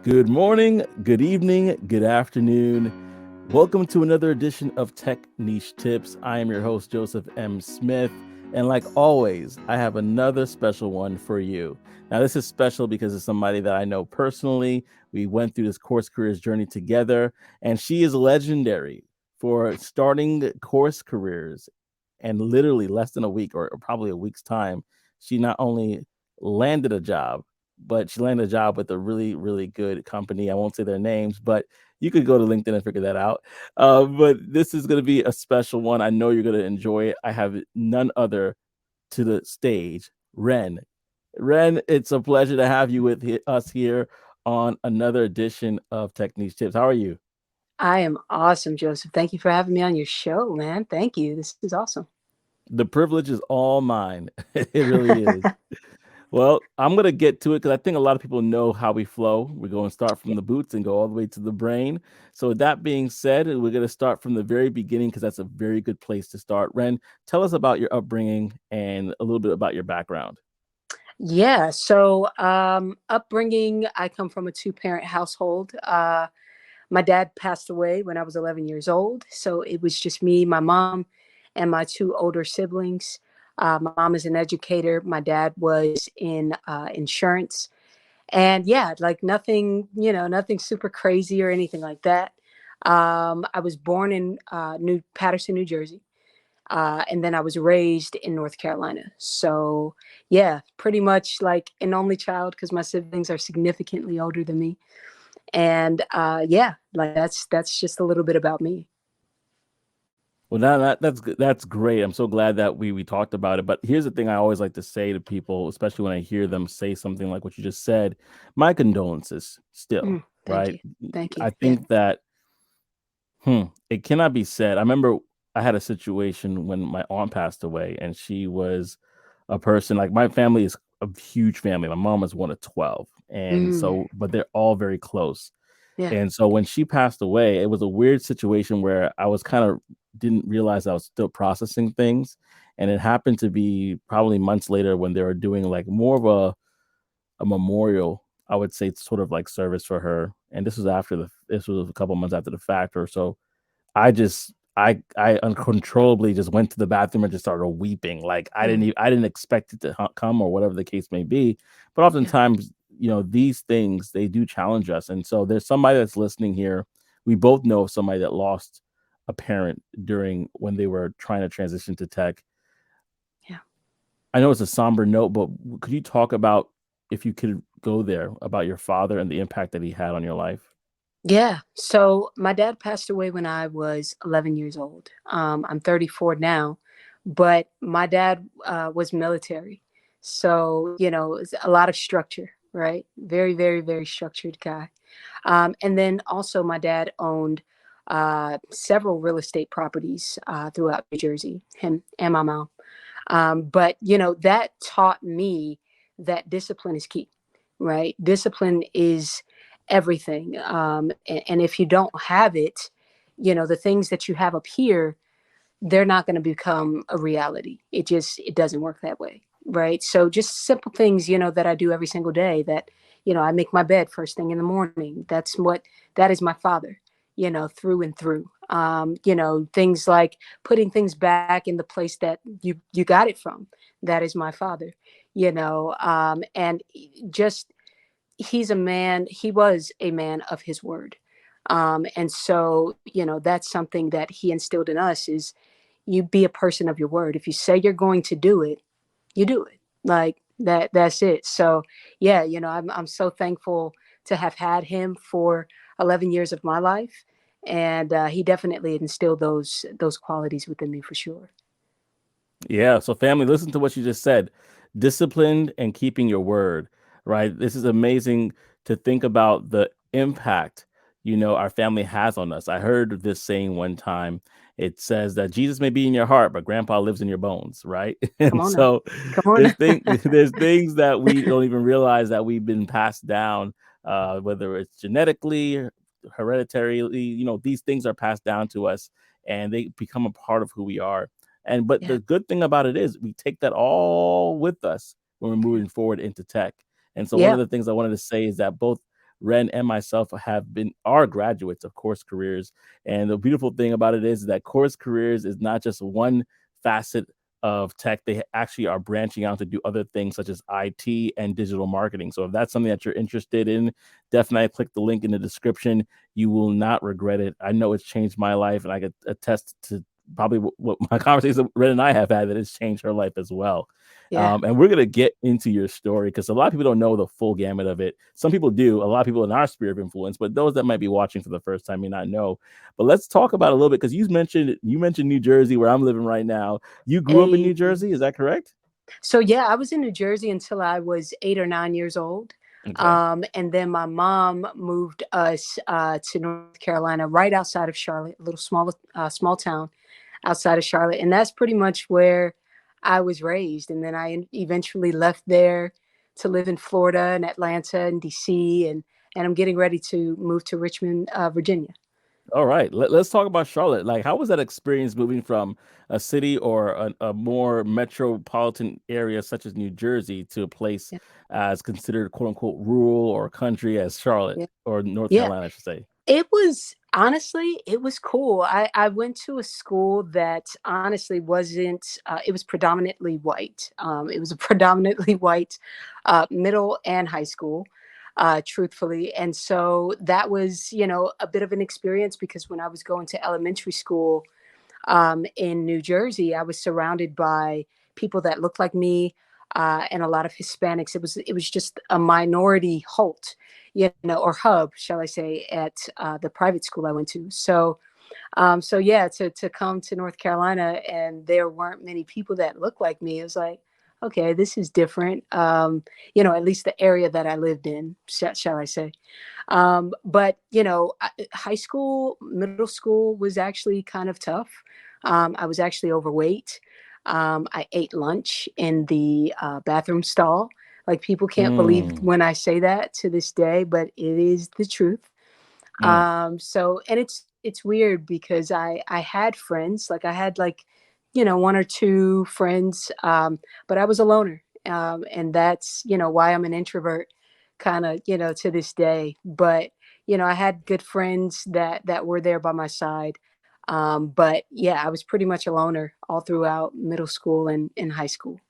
Good morning, good evening, good afternoon. Welcome to another edition of Tech Niche Tips. I am your host, Joseph M. Smith. And like always, I have another special one for you. Now, this is special because it's somebody that I know personally. We went through this Course Careers journey together, and she is legendary for starting Course Careers. And literally less than a week, or probably a week's time, she not only landed a job, but she landed a job with a really, really good company. I won't say their names, but you could go to LinkedIn and figure that out. But this is going to be a special one. I know you're going to enjoy it. I have none other to the stage, Ren. Ren, it's a pleasure to have you with us here on another edition of Techniques Tips. How are you? I am awesome, Joseph. Thank you for having me on your show, man. Thank you. This is awesome. The privilege is all mine. It really is. Well, I'm going to get to it because I think a lot of people know how we flow. We're going to start from Yeah. the boots and go all the way to the brain. So, with that being said, we're going to start from the very beginning because that's a very good place to start. Ren, tell us about your upbringing and a little bit about your background. Upbringing, I come from a two-parent household. My dad passed away when I was 11 years old. So it was just me, my mom, and my two older siblings. My mom is an educator. My dad was in insurance. And yeah, like nothing, nothing super crazy or anything like that. I was born in New Paterson, New Jersey. And then I was raised in North Carolina. So, yeah, pretty much like an only child because my siblings are significantly older than me. And yeah, like that's just a little bit about me. Well, now that's great. I'm so glad that we talked about it. But here's the thing I always like to say to people, especially when I hear them say something like what you just said. My condolences still, Thank right? you. Thank you. I Yeah. think that it cannot be said. I remember I had a situation when my aunt passed away, and she was a person like my family is a huge family. My mom is one of 12, and Mm, so but they're all very close. yeah. And so when she passed away, it was a weird situation where I was kind of didn't realize I was still processing things. And it happened to be probably months later when they were doing like more of a memorial, I would say, sort of like service for her. And this was a couple months after the fact or so. I uncontrollably just went to the bathroom and just started weeping. Like Mm, I didn't expect it to come or whatever the case may be. But yeah. oftentimes, these things they do challenge us. And so there's somebody that's listening here. We both know of somebody that lost a parent during when they were trying to transition to tech. Yeah. I know it's a somber note, but could you talk about if you could go there about your father and the impact that he had on your life? Yeah. So my dad passed away when I was 11 years old. I'm 34 now, but my dad was military. So, it's a lot of structure, right? Very, very, very structured guy. And then also, my dad owned several real estate properties throughout New Jersey, him and my mom. But, that taught me that discipline is key, right? Discipline is everything. And if you don't have it, the things that you have up here, they're not going to become a reality. It doesn't work that way. Right. So just simple things, that I do every single day that, I make my bed first thing in the morning. That is my father, through and through. Things like putting things back in the place that you got it from. That is my father, and just he was a man of his word. And so, that's something that he instilled in us is you be a person of your word. If you say you're going to do it, you do it. Like that's it. So yeah, I'm so thankful to have had him for 11 years of my life. And he definitely instilled those qualities within me for sure. Yeah. So, family, listen to what you just said. Disciplined and keeping your word, right? This is amazing to think about the impact, our family has on us. I heard this saying one time. It says that Jesus may be in your heart, but grandpa lives in your bones, right? Come And on now. so Come on. there's things that we don't even realize that we've been passed down, whether it's genetically, hereditarily, these things are passed down to us and they become a part of who we are. And but Yeah. the good thing about it is we take that all with us when we're Yeah. moving forward into tech. And so one Yeah. of the things I wanted to say is that both Ren and myself are graduates of Course Careers. And the beautiful thing about it is that Course Careers is not just one facet of tech. They actually are branching out to do other things such as IT and digital marketing. So if that's something that you're interested in, definitely click the link in the description. You will not regret it. I know it's changed my life, and I could attest to probably what my conversation Red and I have had, that it's changed her life as well. Yeah. And we're gonna get into your story because a lot of people don't know the full gamut of it. Some people do. A lot of people in our sphere of influence, but those that might be watching for the first time may not know. But let's talk about it a little bit, because you mentioned New Jersey, where I'm living right now. You grew up in New Jersey, is that correct? So yeah, I was in New Jersey until I was 8 or 9 years old. Okay. And then my mom moved us to North Carolina, right outside of Charlotte, a little small town outside of Charlotte. And that's pretty much where I was raised. And then I eventually left there to live in Florida and Atlanta and DC. And I'm getting ready to move to Richmond, Virginia. All right, let's talk about Charlotte. Like, how was that experience moving from a city or a more metropolitan area such as New Jersey to a place Yeah. as considered quote unquote rural or country as Charlotte Yeah. or North Yeah. Carolina, I should say? It was honestly, it was cool. I went to a school that honestly wasn't, it was predominantly white. It was a predominantly white middle and high school, truthfully. And so that was, a bit of an experience, because when I was going to elementary school, in New Jersey, I was surrounded by people that looked like me, and a lot of Hispanics. It was just a minority halt, or hub, shall I say, at the private school I went to. So yeah, to come to North Carolina and there weren't many people that looked like me. It was like, okay, this is different. At least the area that I lived in, shall I say. But high school, middle school was actually kind of tough. I was actually overweight. I ate lunch in the bathroom stall. Like, people can't believe Mm, when I say that to this day, but it is the truth. mm, And it's weird, because I had friends, like I had like, one or two friends, but I was a loner. And that's, why I'm an introvert, kind of, to this day. But, I had good friends that were there by my side. But yeah, I was pretty much a loner all throughout middle school and high school.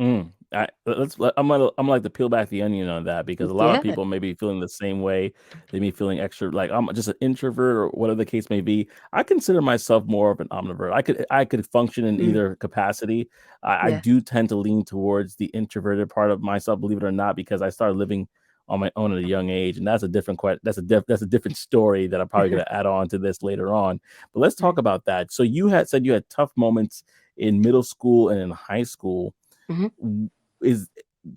mm. I'm like to peel back the onion on that, because a lot of Yeah. people may be feeling the same way. They may be feeling extra, like I'm just an introvert or whatever the case may be. I consider myself more of an omnivore. I could function in Mm, either capacity. I yeah. do tend to lean towards the introverted part of myself, believe it or not, because I started living on my own at a young age, and that's a different that's a different story that I'm probably going to add on to this later on. But let's talk Right. about that. So you had said you had tough moments in middle school and in high school. Mhm. Is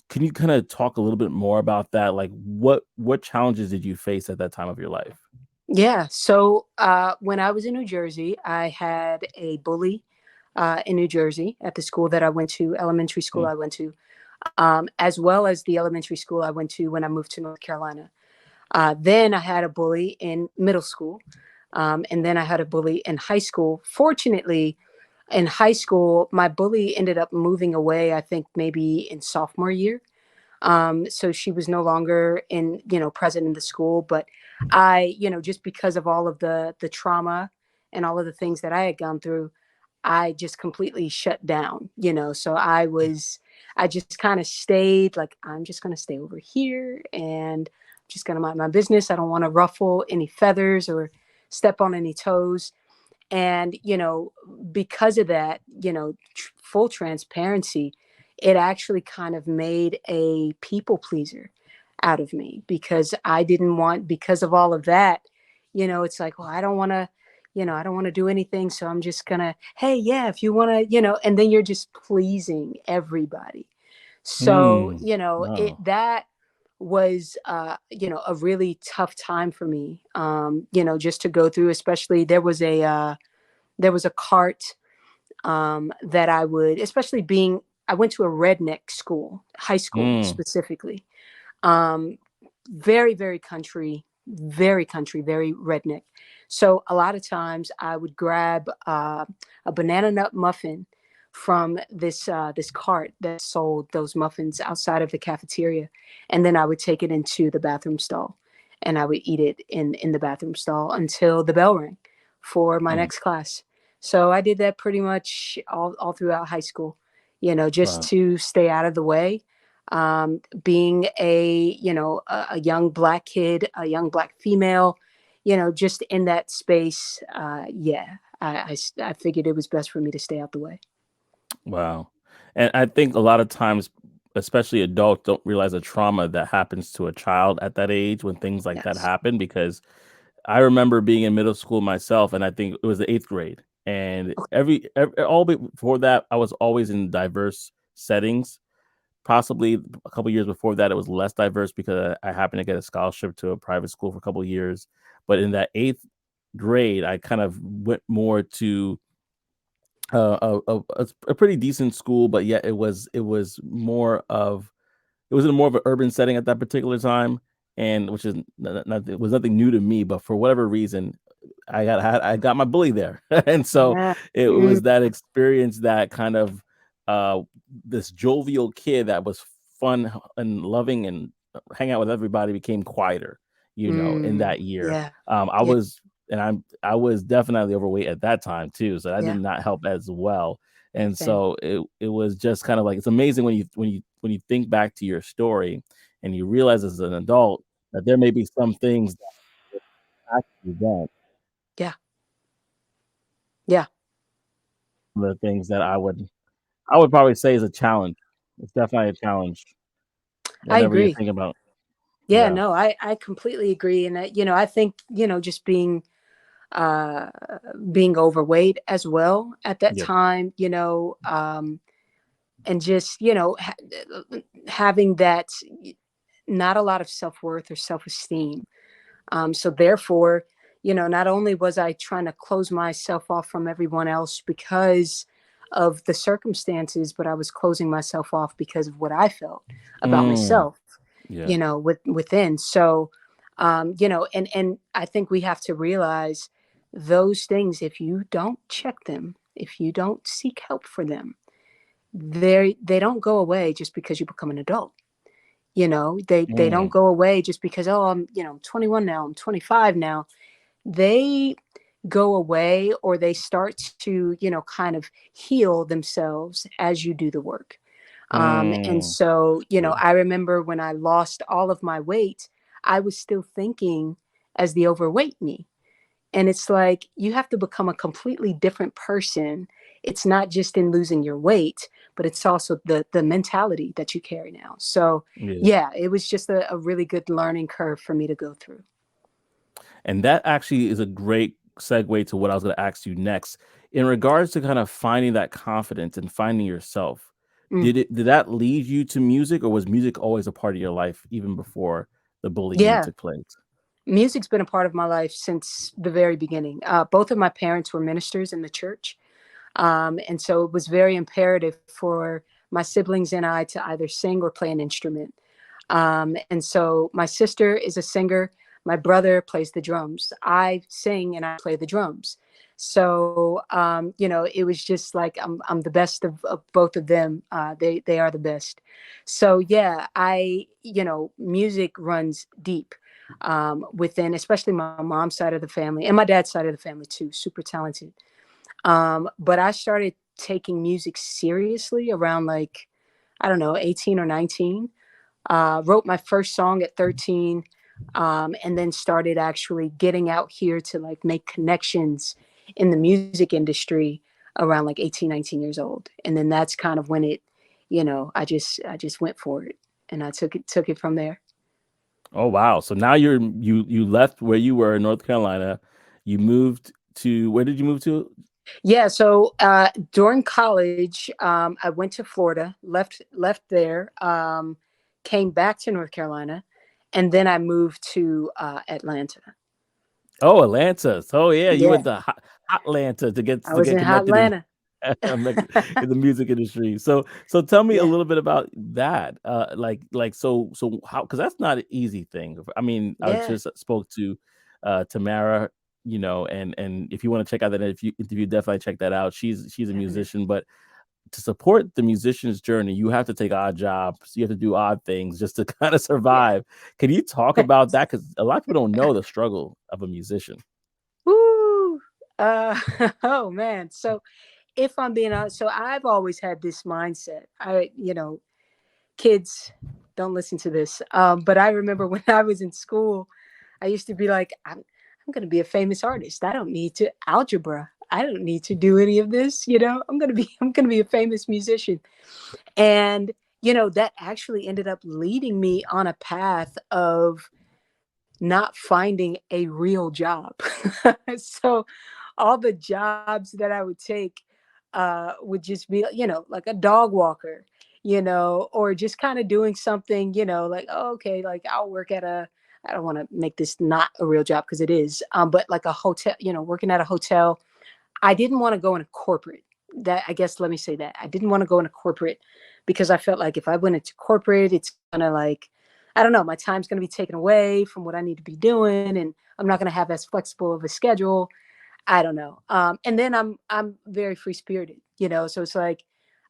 Can you kind of talk a little bit more about that? Like, what challenges did you face at that time of your life? Yeah. So when I was in New Jersey, I had a bully in New Jersey at the school that I went to, elementary school Mm, I went to, as well as the elementary school I went to when I moved to North Carolina. Then I had a bully in middle school. And then I had a bully in high school. Fortunately, in high school, my bully ended up moving away, I think maybe in sophomore year. So she was no longer present in the school. But I, just because of all of the trauma and all of the things that I had gone through, I just completely shut down. So I just kind of stayed like, I'm just going to stay over here and just going to mind my business. I don't want to ruffle any feathers or step on any toes. And, because of that, full transparency, it actually kind of made a people pleaser out of me, because I didn't want, because of all of that, it's like, well, I don't want to do anything. So I'm just gonna, hey, yeah, if you want to, and then you're just pleasing everybody. So, mm, wow. that was, a really tough time for me, just to go through, especially there was a cart, that I would, especially I went to a redneck school, high school Mm, specifically, um, very, very country, very redneck. So a lot of times I would grab a banana nut muffin from this cart that sold those muffins outside of the cafeteria, and then I would take it into the bathroom stall. and I would eat it in the bathroom stall until the bell rang for my Mm, next class. So I did that pretty much all throughout high school, just wow. to stay out of the way. Being a young Black kid, a young Black female, just in that space. Yeah, I figured it was best for me to stay out the way. Wow. And I think a lot of times, especially adults, don't realize the trauma that happens to a child at that age when things like that Yes. happen. Because I remember being in middle school myself, and I think it was the eighth grade. And Okay. all before that, I was always in diverse settings. Possibly a couple years before that, it was less diverse because I happened to get a scholarship to a private school for a couple of years. But in that eighth grade, I kind of went more to a pretty decent school, but yet it was more of it was in more of an urban setting at that particular time, and which is not it was nothing new to me, but for whatever reason, I got my bully there, and so Yeah. it Mm, was that experience that kind of uh, this jovial kid that was fun and loving and hang out with everybody became quieter, in that year. yeah. I Yeah. was I was definitely overweight at that time too, so that did Yeah. not help as well. And Same. so it was just kind of like it's amazing when you think back to your story and you realize as an adult that there may be some things that were actually done, Yeah. Yeah. the things that I would probably say is a challenge. It's definitely a challenge I whenever you're agree. thinking about Yeah, yeah, no, I completely agree. And I think, just uh being overweight as well at that yeah. time, and just, having that not a lot of self-worth or self-esteem. So therefore, not only was I trying to close myself off from everyone else because of the circumstances, but I was closing myself off because of what I felt about Mm, myself, yeah. within. So, and I think we have to realize those things, if you don't check them, if you don't seek help for them, they don't go away just because you become an adult. They don't Mm, go away just because, oh, I'm, 21 now, I'm 25 now. They go away, or they start to, kind of heal themselves as you do the work. And mm, so, true. I remember when I lost all of my weight, I was still thinking as the overweight me. And it's like you have to become a completely different person. It's not just in losing your weight, but it's also the mentality that you carry now. So Yeah. yeah, it was just a really good learning curve for me to go through. And that actually is a great segue to what I was going to ask you next. In regards to kind of finding that confidence and finding yourself, Mm. did that lead you to music, or was music always a part of your life even before the bullying Yeah, took place? music's been a part of my life since the very beginning. Both of my parents were ministers in the church. And so it was very imperative for my siblings and I to either sing or play an instrument. And so my sister is a singer. My brother plays the drums. I sing and I play the drums. So, it was just like I'm the best of both of them. They are the best. So yeah, music runs deep within, especially my mom's side of the family and my dad's side of the family too. Super talented. But I started taking music seriously around, like, I don't know, 18 or 19. Wrote my first song at 13, and then started actually getting out here to like make connections in the music industry around like 18, 19 years old. And then that's kind of when I just went for it, and I took it from there. Oh wow! So now you left where you were in North Carolina. You moved to where did you move to? Yeah, so during college, I went to Florida, left there, came back to North Carolina, and then I moved to Atlanta. Oh, Atlanta. So yeah, you Yeah, went to hot Atlanta to get I was in Hot connected in Atlanta. in the music industry. So tell me a Yeah, little bit about that. So how because that's not an easy thing. I mean, I yeah, just spoke to Tamara, and if you want to check out that if you definitely check that out. She's a definitely. musician, but to support the musician's journey, you have to take odd jobs. You have to do odd things just to kind of Yeah. survive. Can you talk about that? Because a lot of people don't know the struggle of a musician. Woo. Uh, oh man. So if I'm being honest, so I've always had this mindset. Kids don't listen to this. But I remember when I was in school, I used to be like, I'm going to be a famous artist. I don't need to algebra. I don't need to do any of this. I'm going to be a famous musician. And, that actually ended up leading me on a path of not finding a real job. So all the jobs that I would take would just be, like a dog walker, or just kind of doing something, like, oh, okay, like I'll work at I don't want to make this not a real job because it is, but like a hotel, working at a hotel. I didn't want to go in a corporate. That I guess let me say that. I didn't want to go in a corporate because I felt like if I went into corporate, it's gonna like, I don't know, my time's gonna be taken away from what I need to be doing, and I'm not gonna have as flexible of a schedule. I don't know. And then I'm very free spirited, so it's like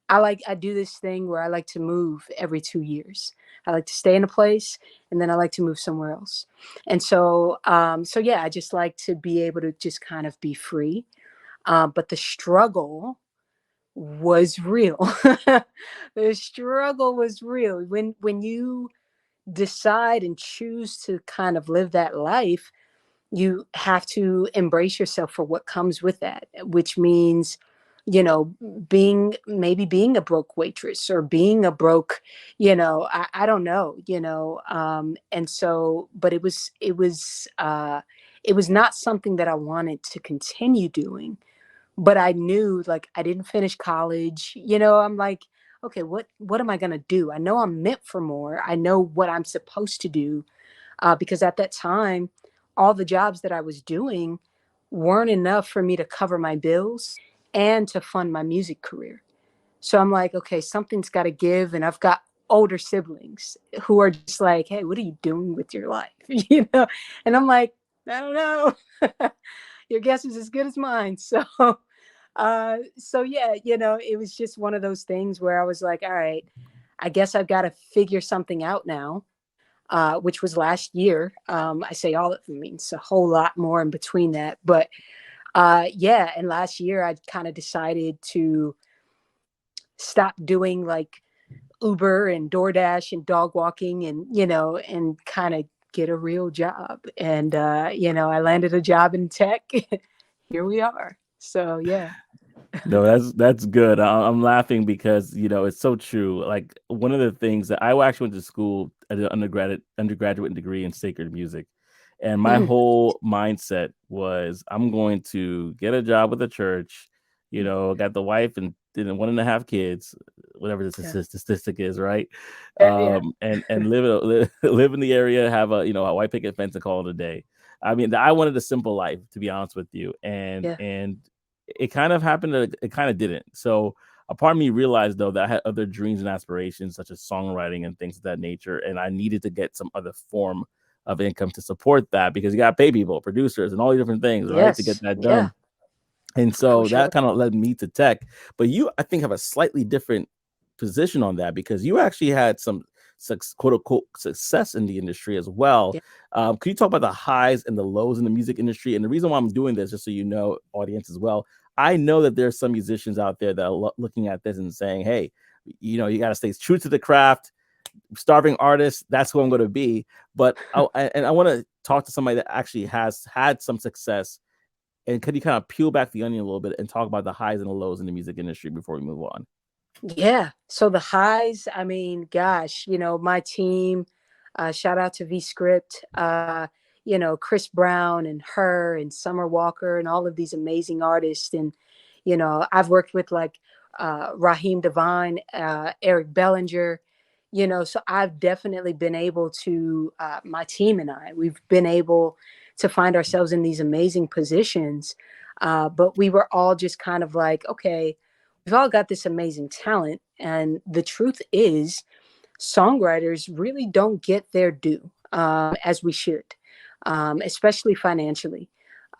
I do this thing where I like to move every 2 years. I like to stay in a place and then I like to move somewhere else. And so yeah, I just like to be able to just kind of be free. But the struggle was real. The struggle was real. When you decide and choose to kind of live that life, you have to embrace yourself for what comes with that, which means, you know, being a broke waitress or being a broke, I don't know, and so, but it was not something that I wanted to continue doing, but I knew like I didn't finish college. I'm like, okay, what am I going to do? I know I'm meant for more. I know what I'm supposed to do, because at that time, all the jobs that I was doing weren't enough for me to cover my bills and to fund my music career. So I'm like, okay, something's got to give. And I've got older siblings who are just like, hey, what are you doing with your life? And I'm like, I don't know. Your guess is as good as mine. So yeah, it was just one of those things where I was like, all right, I guess I've got to figure something out now, which was last year. I say all it means a whole lot more in between that, but yeah, and last year I kind of decided to stop doing like Uber and DoorDash and dog walking, and and kind of get a real job. And I landed a job in tech. Here we are. So yeah. No, that's good. I'm laughing because it's so true. Like one of the things that I actually went to school at an undergraduate degree in sacred music, and my Mm, whole mindset was I'm going to get a job with a church. Got the wife and 1.5 kids, whatever the yeah. statistic is, right? Yeah. And live in the area, have a white picket fence, and call it a day. I mean, I wanted a simple life, to be honest with you, and Yeah. it kind of happened that it kind of didn't. So a part of me realized though that I had other dreams and aspirations such as songwriting and things of that nature, and I needed to get some other form of income to support that because you got to pay people, producers, and all these different things, right, to get Yes. that Yeah. done. And For so that sure. kind of led me to tech. But you, I think, have a slightly different position on that because you actually had some quote unquote success in the industry as well. Yeah. Could you talk about the highs and the lows in the music industry? And the reason why I'm doing this, just so you know, audience as well, I know that there's some musicians out there that are looking at this and saying, hey, you got to stay true to the craft. Starving artist, that's who I'm going to be. But I want to talk to somebody that actually has had some success, and can you kind of peel back the onion a little bit and talk about the highs and the lows in the music industry before we move on? Yeah. So the highs, I mean, gosh, my team, shout out to V Script, Chris Brown and her and Summer Walker and all of these amazing artists. And, I've worked with like Raheem Devine, Eric Bellinger, so I've definitely been able to, my team and we've been able to find ourselves in these amazing positions. But we were all just kind of like, okay, we've all got this amazing talent. And the truth is, songwriters really don't get their due, as we should, especially financially.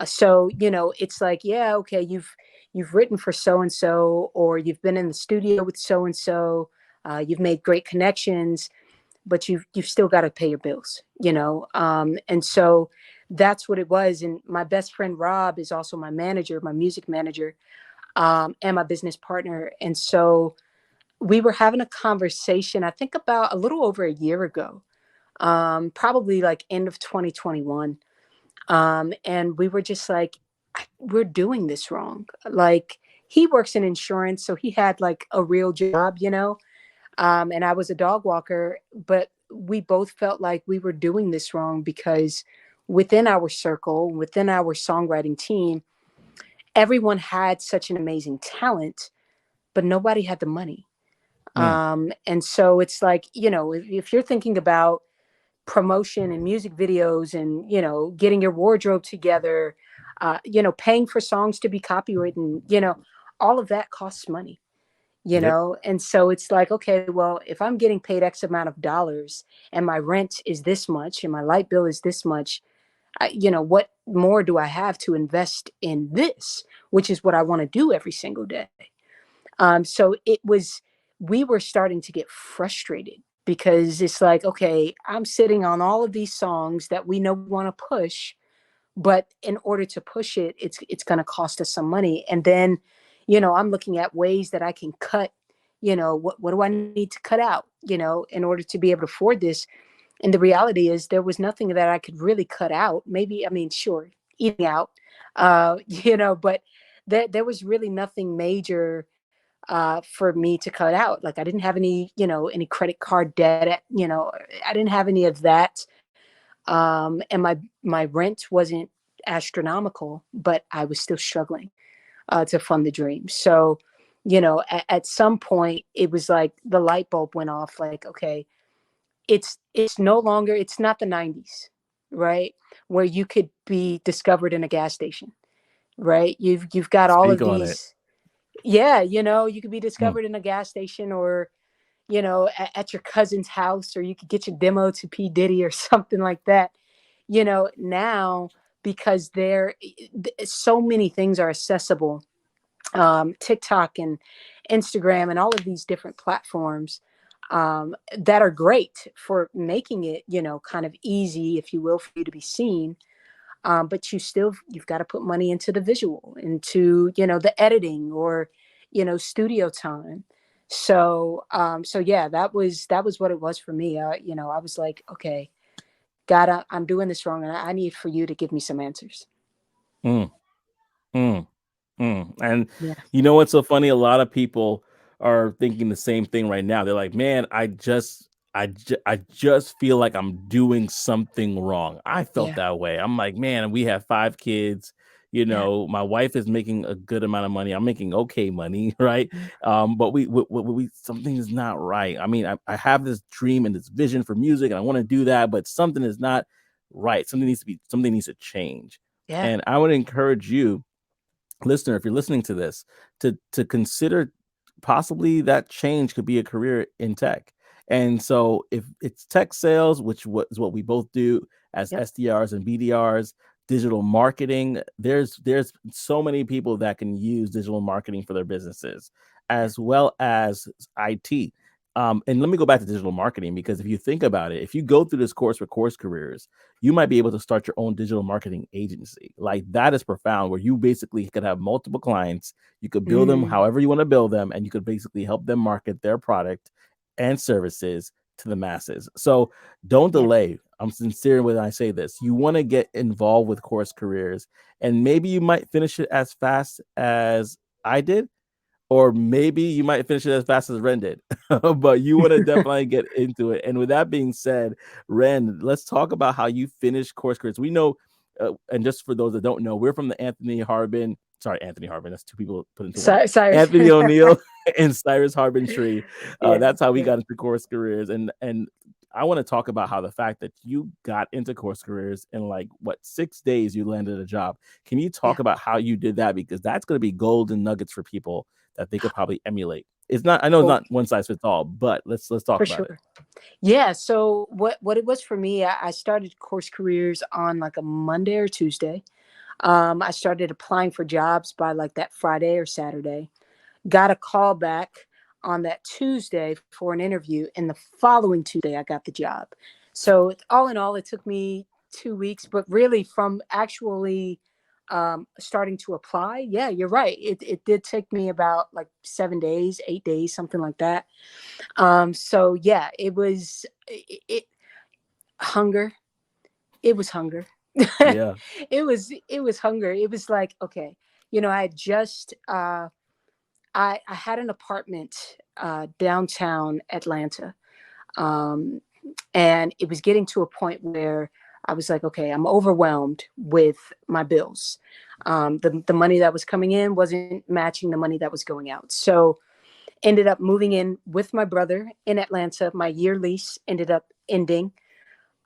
So, it's like, yeah, okay, you've written for so and so, or you've been in the studio with so and so, you've made great connections, but you've still got to pay your bills, you know. And so that's what it was. And my best friend Rob is also my manager, my music manager, and my business partner. And so we were having a conversation, I think about a little over a year ago, probably like end of 2021. And we were just like, we're doing this wrong. Like, he works in insurance, so he had like a real job, you know. And I was a dog walker, but we both felt like we were doing this wrong because within our circle, within our songwriting team, everyone had such an amazing talent, but nobody had the money. Mm. And so it's like, you know, if you're thinking about promotion and music videos and, you know, getting your wardrobe together, you know, paying for songs to be copywritten, you know, all of that costs money, you Yep. know. And so it's like, okay, well, if I'm getting paid X amount of dollars and my rent is this much and my light bill is this much, you know, what more do I have to invest in this, which is what I want to do every single day. So it was, we were starting to get frustrated because it's like, okay, I'm sitting on all of these songs that we know we want to push, but in order to push it, it's going to cost us some money. And then, you know, I'm looking at ways that I can cut, you know, what do I need to cut out, you know, in order to be able to afford this. And the reality is there was nothing that I could really cut out. Maybe, I mean, sure, eating out, you know, but there was really nothing major for me to cut out. Like, I didn't have any, you know, any credit card debt, you know, I didn't have any of that. And my rent wasn't astronomical, but I was still struggling to fund the dream. So, you know, at some point it was like the light bulb went off. Like, okay, it's no longer, it's not the 90s, right? Where you could be discovered in a gas station, right? You've got all Speak of on it. these. Yeah, you know, you could be Mm. discovered in a gas station, or, you know, at your cousin's house, or you could get your demo to P. Diddy or something like that. You know, now, because so many things are accessible, TikTok and Instagram and all of these different platforms, that are great for making it, you know, kind of easy, if you will, for you to be seen. But you've got to put money into the visual, into, you know, the editing, or, you know, studio time. So so yeah, that was what it was for me. You know, I was like, okay, God, I'm doing this wrong, and I need for you to give me some answers. Mm. Mm. And Yeah. you know what's so funny? A lot of people are thinking the same thing right now. They're like, "Man, I just feel like I'm doing something wrong." I felt Yeah. that way. I'm like, "Man, we have 5 kids. You Yeah. know, my wife is making a good amount of money. I'm making okay money, right? But we something is not right. I mean, I have this dream and this vision for music, and I want to do that, but something is not right. Something needs to change." Yeah. And I would encourage you, listener, if you're listening to this, to consider possibly that change could be a career in tech. And so if it's tech sales, which is what we both do as Yep. SDRs and BDRs, digital marketing, there's so many people that can use digital marketing for their businesses, Yeah. as well as IT. And let me go back to digital marketing, because if you think about it, if you go through this course with Course Careers, you might be able to start your own digital marketing agency. Like, that is profound, where you basically could have multiple clients. You could build them Mm, however you want to build them, and you could basically help them market their product and services to the masses. So don't yeah. delay. I'm sincere when I say this. You want to get involved with Course Careers, and maybe you might finish it as fast as I did, or maybe you might finish it as fast as Ren did, but you want to definitely get into it. And with that being said, Ren, let's talk about how you finished Course Careers. We know, and just for those that don't know, we're from the Anthony Harbin. That's two people put into one. Cyrus. Anthony O'Neill and Cyrus Harbin Tree. Yeah. That's how we Yeah. got into Course Careers, and I want to talk about how the fact that you got into Course Careers in, like, what, 6 days you landed a job. Can you Yeah. talk about how you did that? Because that's going to be golden nuggets for people that they could probably emulate. It's not, I know it's Oh, not one size fits all, but let's talk for about it. sure. Yeah. So what it was for me, I started Course Careers on like a Monday or Tuesday. I started applying for jobs by like that Friday or Saturday. Got a call back on that Tuesday for an interview, and the following Tuesday I got the job. So all in all, it took me 2 weeks, but really from actually starting to apply, yeah, you're right. It did take me about like 7 days, 8 days, something like that. So yeah, it hunger. It was hunger. Yeah. It was hunger. It was like, okay, I had just I had an apartment downtown Atlanta, um, and it was getting to a point where I was like, okay, I'm overwhelmed with my bills. The money that was coming in wasn't matching the money that was going out. So ended up moving in with my brother in Atlanta. My year lease ended up ending.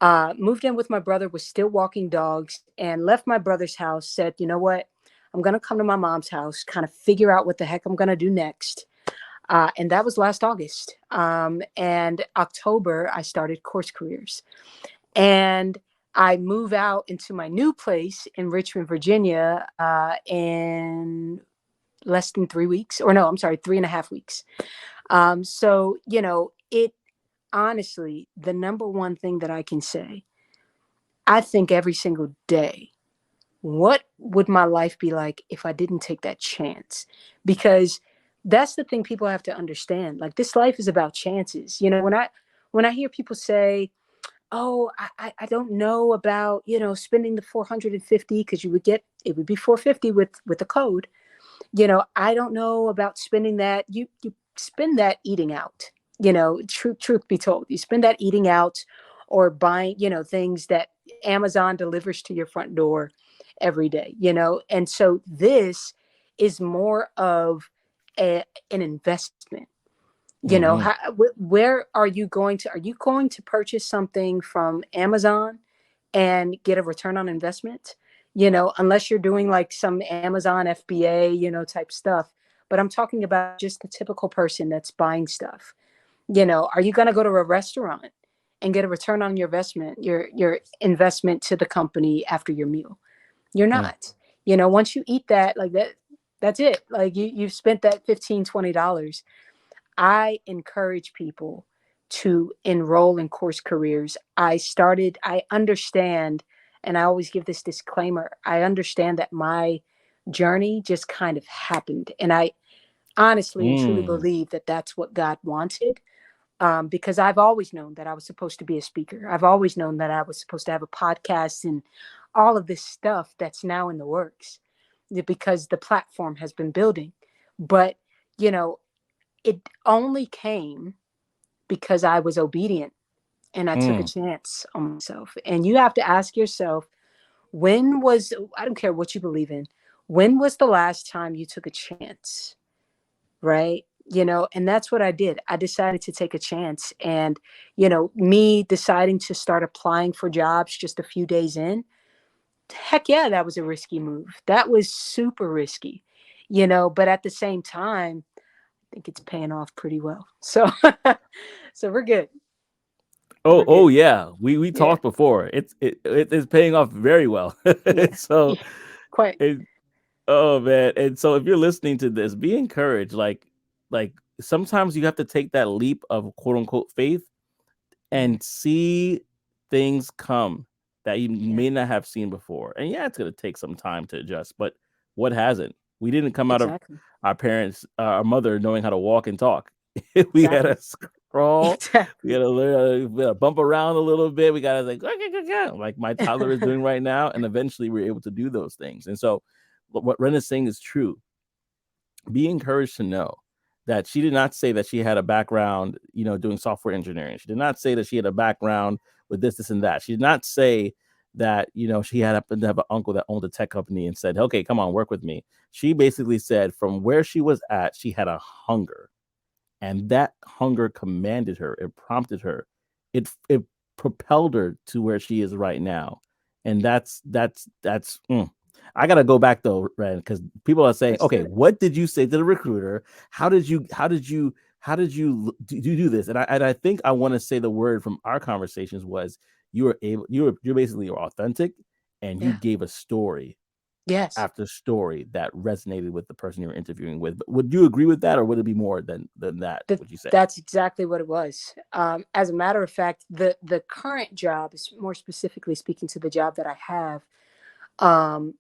Moved in with my brother, was still walking dogs, and left my brother's house. Said, you know what? I'm going to come to my mom's house, kind of figure out what the heck I'm going to do next. And that was last August. And October, I started CourseCareers. And I move out into my new place in Richmond, Virginia, in less than 3 weeks. Or no, I'm sorry, 3.5 weeks. So, it honestly, the number one thing that I can say, I think every single day, what would my life be like if I didn't take that chance? Because that's the thing people have to understand. Like, this life is about chances. When I hear people say, "Oh, I don't know about spending the 450 because it would be 450 with the code." I don't know about spending that. You spend that eating out. Truth be told, you spend that eating out or buying things that Amazon delivers to your front door every day. And so this is more of an investment. Hmm. Where are you going to purchase something from Amazon and get a return on investment? Unless you're doing like some Amazon FBA, type stuff. But I'm talking about just the typical person that's buying stuff. Are you going to go to a restaurant and get a return on your investment to the company after your meal? You're Mm. not. Once you eat that, like that's it. Like you've spent that 15, $20. I encourage people to enroll in CourseCareers. I understand, and I always give this disclaimer. I understand that my journey just kind of happened. And I honestly and truly Mm. believe that that's what God wanted, because I've always known that I was supposed to be a speaker. I've always known that I was supposed to have a podcast and all of this stuff that's now in the works, because the platform has been building. But, you know, it only came because I was obedient and I took a Mm. chance on myself. And you have to ask yourself, I don't care what you believe in, when was the last time you took a chance? Right? And that's what I did. I decided to take a chance. And, me deciding to start applying for jobs just a few days in, heck yeah, that was a risky move. That was super risky, but at the same time, I think it's paying off pretty well. So, so we're good. Oh, We're oh good. yeah. We Yeah. talked before. It is paying off very well. Yeah. So Yeah. Quite. it, oh man. And so if you're listening to this, be encouraged. Like sometimes you have to take that leap of quote unquote faith Yeah. and see things come that you Yeah. may not have seen before. And yeah, it's gonna take some time to adjust, but what hasn't? We didn't come out of Exactly. our parents, our mother knowing how to walk and talk. We had Exactly. to crawl. We had Exactly. to learn, we had to bump around a little bit. We got to like my toddler is doing right now, and eventually we're able to do those things. And so, what Ren is saying is true. Be encouraged to know that she did not say that she had a background, doing software engineering. She did not say that she had a background with this, and that. She did not say that, she had happened to have an uncle that owned a tech company and said, okay, come on, work with me. She basically said from where she was at, she had a hunger, and that hunger commanded her. It prompted her. It propelled her to where she is right now, and that's. I gotta go back though, Ren, because people are saying, Let's do okay, it. what did you say to the recruiter? How did you do this? And I think I want to say the word from our conversations was you're basically authentic, and you Yeah. gave a story. Yes. after story that resonated with the person you're interviewing with. But would you agree with that, or would it be more than that? That Would you say? that's exactly what it was. As a matter of fact, the current job is more specifically speaking to the job that I have. Um,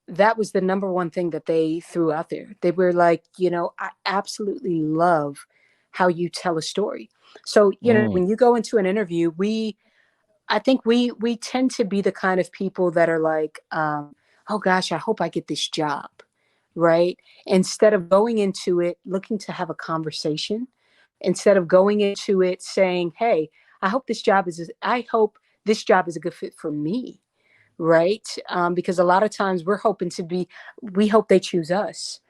that was the number one thing that they threw out there. They were like, I absolutely love how you tell a story. So, Mm, when you go into an interview, I think we tend to be the kind of people that are like, oh gosh, I hope I get this job, right? Instead of going into it looking to have a conversation, instead of going into it saying, hey, I hope this job is a good fit for me, right? Because a lot of times we hope they choose us.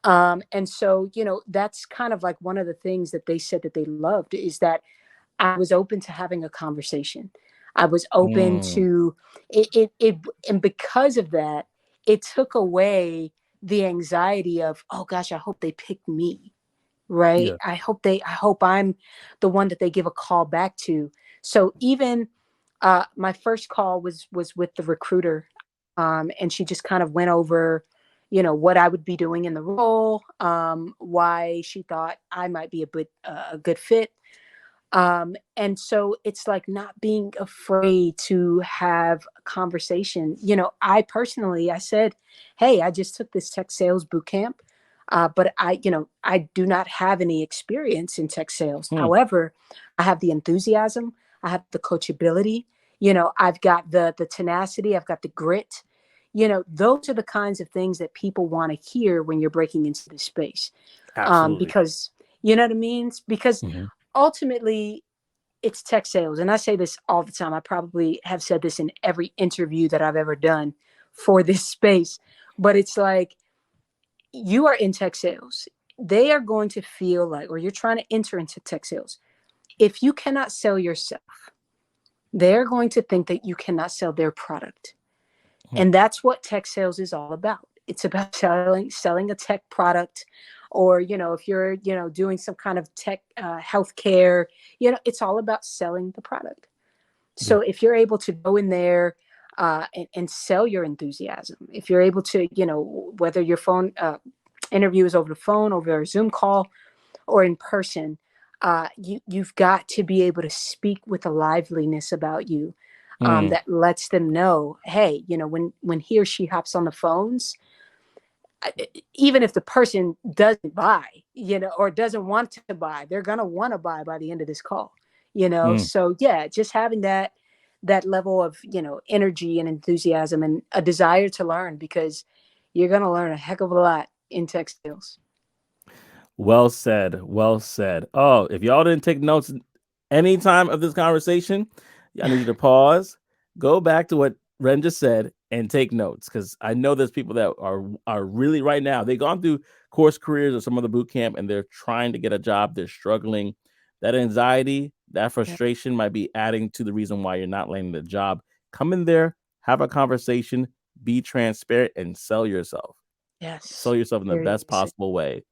And so, that's kind of like one of the things that they said that they loved is that I was open to having a conversation. I was open mm, to it, and because of that, it took away the anxiety of, oh gosh, I hope they pick me, right? yeah. I hope I'm the one that they give a call back to. So even my first call was with the recruiter, and she just kind of went over, what I would be doing in the role, why she thought I might be a good fit. And so it's like not being afraid to have a conversation. I said, hey, I just took this tech sales boot camp. But I do not have any experience in tech sales. Hmm, However, I have the enthusiasm, I have the coachability, I've got the tenacity, I've got the grit. Those are the kinds of things that people want to hear when you're breaking into this space. absolutely. Because you know what I mean? Because Hmm. ultimately it's tech sales. And I say this all the time. I probably have said this in every interview that I've ever done for this space. But it's like you are in tech sales. They are going to feel like, or you're trying to enter into tech sales. If you cannot sell yourself, they're going to think that you cannot sell their product. And that's what tech sales is all about. It's about selling a tech product, or if you're doing some kind of tech healthcare, it's all about selling the product. Yeah. So if you're able to go in there and sell your enthusiasm, if you're able to, whether your phone interview is over the phone, over a Zoom call, or in person, you've got to be able to speak with a liveliness about you, Mm, that lets them know, hey, when he or she hops on the phones, even if the person doesn't buy, or doesn't want to buy, they're gonna want to buy by the end of this call. mm. So yeah, just having that level of energy and enthusiasm and a desire to learn, because you're gonna learn a heck of a lot in tech sales. Well said. Well said. Oh, if y'all didn't take notes any time of this conversation, I need you to pause, go back to what Ren just said, and take notes, because I know there's people that are really right now. They've gone through course careers or some other boot camp, and they're trying to get a job. They're struggling. That anxiety, that Yeah. frustration might be adding to the reason why you're not landing the job. Come in there, have a conversation, be transparent, and sell yourself. Sell Yes. yourself in the best Seriously. possible way.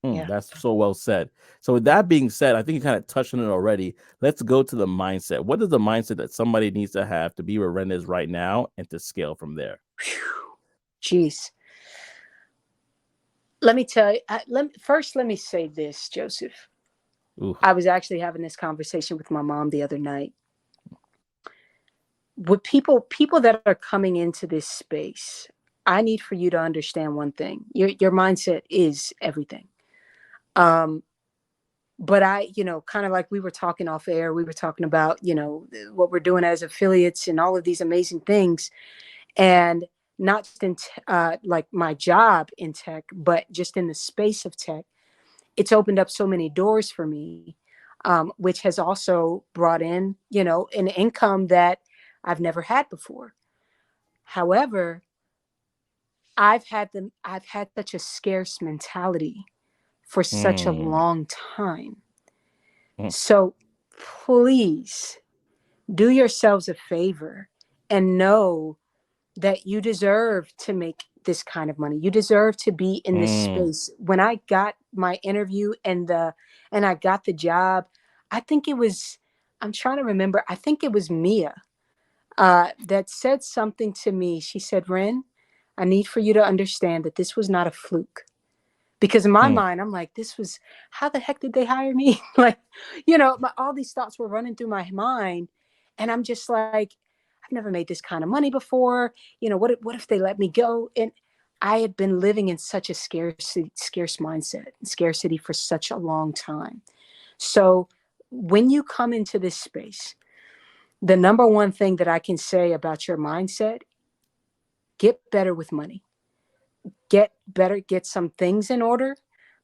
Yeah. That's so well said. So, with that being said, I think you kind of touched on it already. Let's go to the mindset. What is the mindset that somebody needs to have to be where Ren is right now and to scale from there? Whew. Jeez. Let me tell you. Let me say this, Joseph. Ooh. I was actually having this conversation with my mom the other night. With people that are coming into this space, I need for you to understand one thing. Your mindset is everything. Um, but kind of like we were talking off air, we were talking about, what we're doing as affiliates and all of these amazing things. And not just in like my job in tech, but just in the space of tech, it's opened up so many doors for me, which has also brought in, an income that I've never had before. However, I've had such a scarce mentality for such a Mm, long time. mm, So please do yourselves a favor and know that you deserve to make this kind of money. You deserve to be in this mm, space. When I got my interview and I got the job, I think it was I'm trying to remember. I think it was Mia that said something to me. She said, "Ren, I need for you to understand that this was not a fluke. Because in my Mm, mind, I'm like, how the heck did they hire me? All these thoughts were running through my mind. And I'm just like, I've never made this kind of money before. What if they let me go? And I had been living in such a scarce mindset, scarcity for such a long time. So when you come into this space, the number one thing that I can say about your mindset, get better with money. Get better, get some things in order,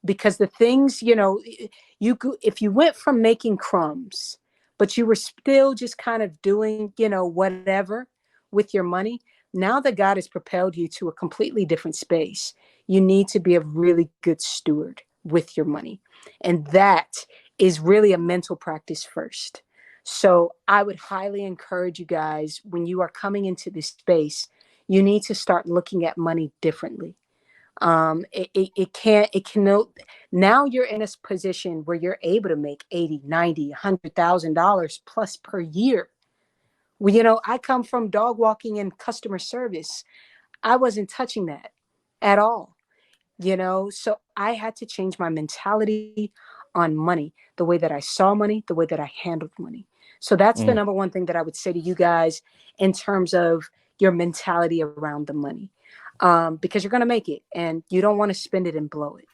because the things, if you went from making crumbs, but you were still just kind of doing, whatever with your money, now that God has propelled you to a completely different space, you need to be a really good steward with your money. And that is really a mental practice first. So I would highly encourage you guys, when you are coming into this space, you need to start looking at money differently. It can't, it can, now you're in a position where you're able to make 80, 90, $100,000 plus per year. Well, I come from dog walking and customer service. I wasn't touching that at all, so I had to change my mentality on money, the way that I saw money, the way that I handled money. So that's the mm, number one thing that I would say to you guys in terms of your mentality around the money, because you're going to make it and you don't want to spend it and blow it.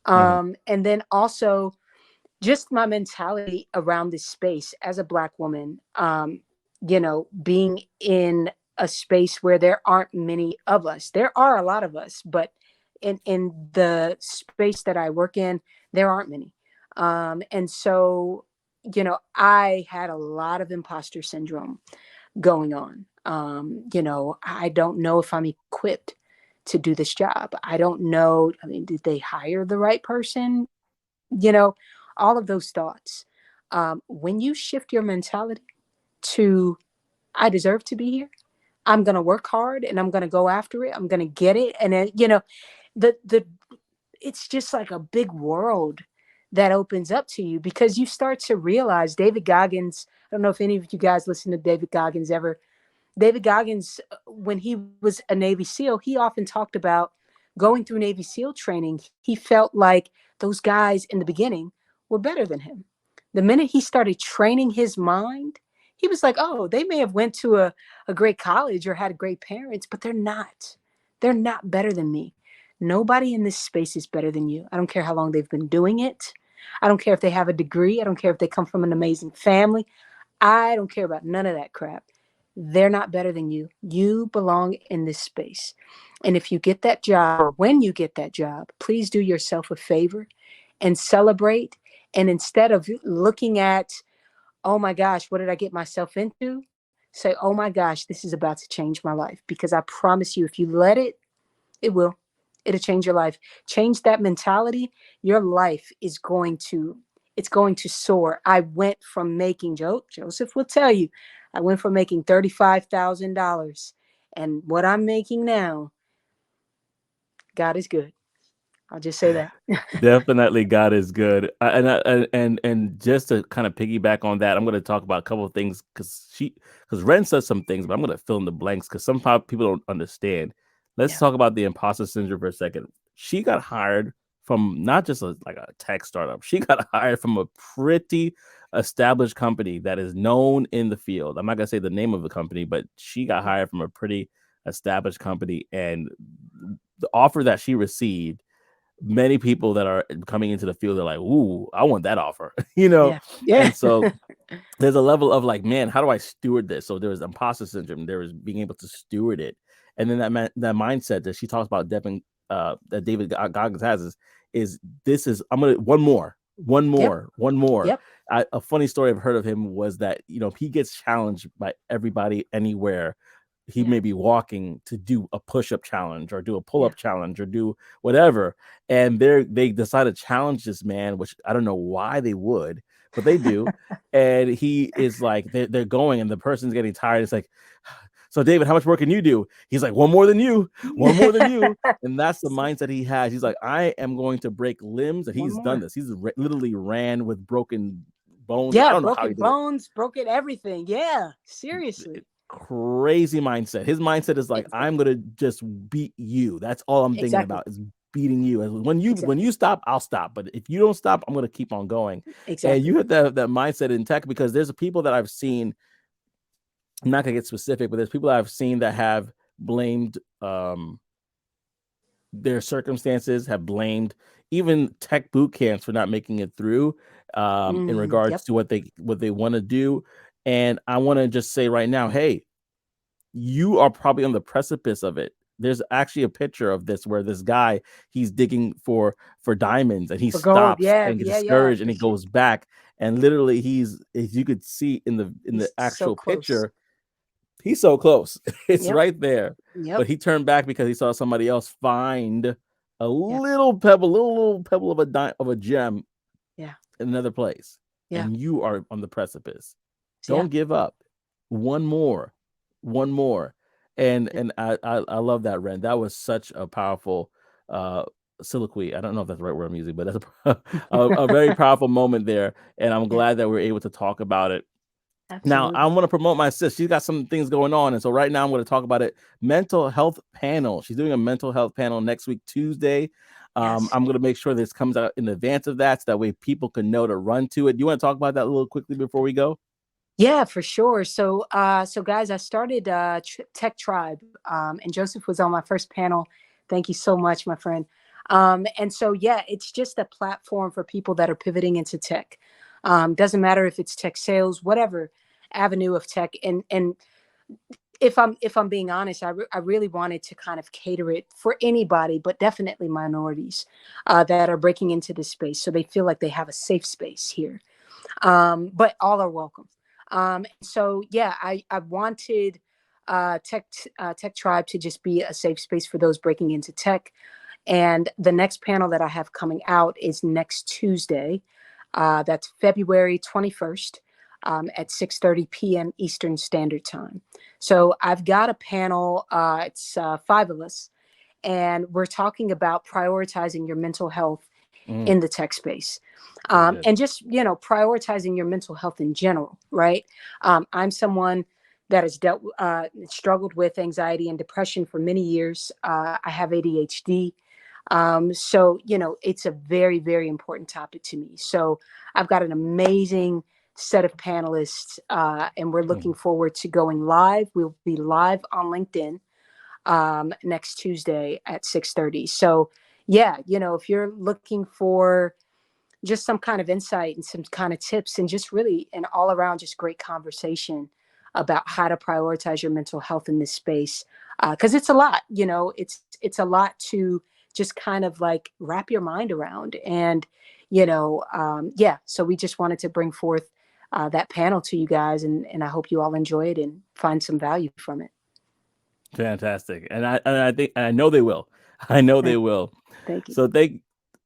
mhm, And then also just my mentality around this space as a Black woman, being in a space where there aren't many of us. There are a lot of us, but in the space that I work in, there aren't many. And so, I had a lot of imposter syndrome going on. I don't know if I'm equipped to do this job. I don't know. I mean, did they hire the right person? you know, all of those thoughts. When you shift your mentality to, I deserve to be here, I'm going to work hard and I'm going to go after it, I'm going to get it. And then, the it's just like a big world that opens up to you, because you start to realize David Goggins. I don't know if any of you guys listen to David Goggins ever. David Goggins, when he was a Navy SEAL, he often talked about going through Navy SEAL training. He felt like those guys in the beginning were better than him. The minute he started training his mind, he was like, oh, they may have went to a great college or had great parents, but they're not. They're not better than me. Nobody in this space is better than you. I don't care how long they've been doing it. I don't care if they have a degree. I don't care if they come from an amazing family. I don't care about none of that crap. They're not better than you. You belong in this space. And if you get that job, or when you get that job, please do yourself a favor and celebrate. And instead of looking at, oh my gosh, what did I get myself into? Say, oh my gosh, this is about to change my life. Because I promise you, if you let it, it will. It'll change your life. Change that mentality. Your life is going to, it's going to soar. I went from making, Joseph will tell you, I went from making $35,000, and what I'm making now, God is good. I'll just say that. Definitely, God is good. And just to kind of piggyback on that, I'm going to talk about a couple of things because Ren says some things, but I'm going to fill in the blanks because some people don't understand. Let's Yeah. talk about the imposter syndrome for a second. She got hired from not just like a tech startup. She got hired from a pretty established company that is known in the field. I'm not going to say the name of the company, but she got hired from a pretty established company, and the offer that she received, many people that are coming into the field are like, ooh, I want that offer, Yeah. Yeah. And so there's a level of like, man, how do I steward this? So there was imposter syndrome, there was being able to steward it. And then that mindset that she talks about, that David Goggins has is this is, I'm going to, Yep. one more. Yep. A funny story I've heard of him was that, he gets challenged by everybody anywhere he Yeah. may be walking to do a push-up challenge or do a Yeah. pull-up challenge or do whatever. And they decide to challenge this man, which I don't know why they would, but they do. And he is like, they're going, and the person's getting tired. It's like, so David, how much work can you do? He's like, one more than you, one more than you. And that's the mindset he has. He's like, I am going to break limbs. And One he's done more. this. He's literally ran with broken bones. I Yeah. don't know how Broken he did it. bones, broken everything. Yeah. Seriously. crazy mindset. His mindset is like, I'm gonna just beat you. That's all I'm thinking Exactly. about is beating you. And when Exactly. you stop, I'll stop. But if you don't stop, I'm gonna keep on going. And Exactly. you hit that mindset in tech, because there's people that I've seen. I'm not gonna get specific, but there's people that I've seen that have blamed their circumstances, have blamed even tech boot camps for not making it through, in regards Yep. to what they want to do. And I want to just say right now, hey, you are probably on the precipice of it. There's actually a picture of this where this guy, he's digging for diamonds, and he For gold. stops Yeah. and gets Yeah. Yeah. discouraged, and For he sure. goes back, and literally he's, as you could see in the He's so actual close. picture, he's so close. It's Yep. right there. But Yep. he turned back because he saw somebody else find a Yeah. little pebble of a gem Yeah. in another place. Yeah. And you are on the precipice. Yeah. Don't give up. One more. One more. And Yeah. and I love that, Ren. That was such a powerful soliloquy. I don't know if that's the right word I'm using, but that's a very powerful moment there. And I'm Yeah. glad that we're able to talk about it. Now, I Absolutely. want to promote my sis. She's got some things going on. And so right now I'm going to talk about it. Mental health panel. She's doing a mental health panel next week, Tuesday. Yes. I'm going to make sure this comes out in advance of that, so that way people can know to run to it. Do you want to talk about that a little quickly before we go? Yeah, for sure. So guys, I started Tech Tribe, and Joseph was on my first panel. Thank you so much, my friend. And so, yeah, it's just a platform for people that are pivoting into tech. Doesn't matter if it's tech sales, whatever avenue of tech. And if I'm being honest, I really wanted to kind of cater it for anybody, but definitely minorities that are breaking into this space, so they feel like they have a safe space here, but all are welcome. So yeah, I wanted Tech Tribe to just be a safe space for those breaking into tech. And the next panel that I have coming out is next Tuesday. That's February 21st, at 6:30 p.m. Eastern Standard Time. So I've got a panel. It's five of us, and we're talking about prioritizing your mental health Mm, in the tech space, very good. and just prioritizing your mental health in general, right? I'm someone that has struggled with anxiety and depression for many years. I have ADHD. So it's a very, very important topic to me. So I've got an amazing set of panelists, and we're looking Mhm. forward to going live. We'll be live on LinkedIn next Tuesday at 6:30. So yeah, if you're looking for just some kind of insight and some kind of tips, and just really an all around just great conversation about how to prioritize your mental health in this space, because it's a lot. It's a lot to just kind of like wrap your mind around. And yeah, so we just wanted to bring forth that panel to you guys, and I hope you all enjoy it and find some value from it. Fantastic. And I think, and I know they will. I know they will. Thank you. So thank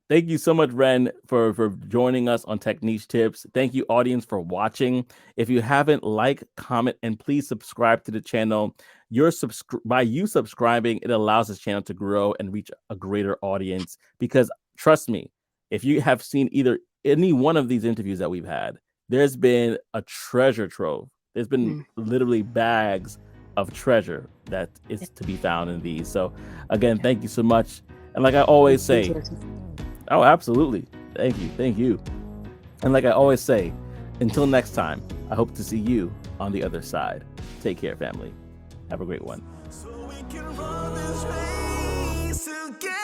you so much, Ren, for joining us on Tech Niche Tips. Thank you, audience, for watching. If you haven't, like, comment, and please subscribe to the channel. By you subscribing, it allows this channel to grow and reach a greater audience. Because trust me, if you have seen either any one of these interviews that we've had, there's been a treasure trove. There's been Mm. literally bags of treasure that is to be found in these. So again, thank you so much. And like I always Thank say, you. oh, absolutely. Thank you. Thank you. And like I always say, until next time, I hope to see you on the other side. Take care, family. Have a great one. So we can run this race together.